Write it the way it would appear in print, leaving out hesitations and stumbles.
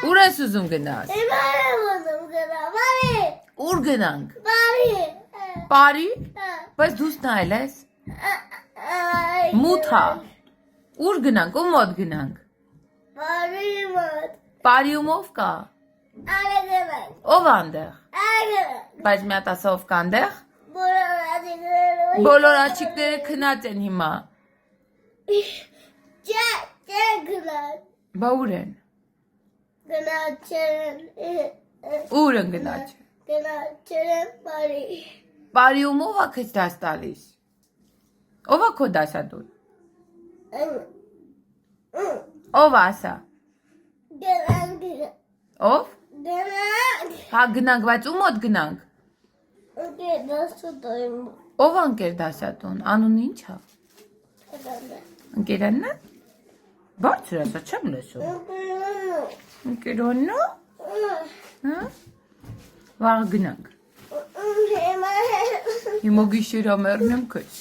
Ուր ես ուզում գնաս։ Ուր գնանք։ Բարի։ Բայց դուս նայել ես։ Մութա։ Ուր գնանք, ում մոտ գնանք։ Բարի ումով կա։ Ով անդեղ։ Բայց մի հատ ասա ով կա անդեղ։ Բոլոր աջիկները քնած են հիմա։ Բա ուր են։ Ուր են գնաց։ Բարի ումով ա քեզ դաս տալիս։ Ով ա քո դասատուն։ Ով ասա։ Ով։ Հա գնանք, բայց ում մոտ գնանք։ Ով անկեր դասատուն, անուն ինչ ա։ Ընկերաննա։ Բարձր ասա, չեմ լսում։ Ընկերաննա։ Հա։ Վաղ գնանք։ Հիմա գիշերա մեռնեմ քեզ։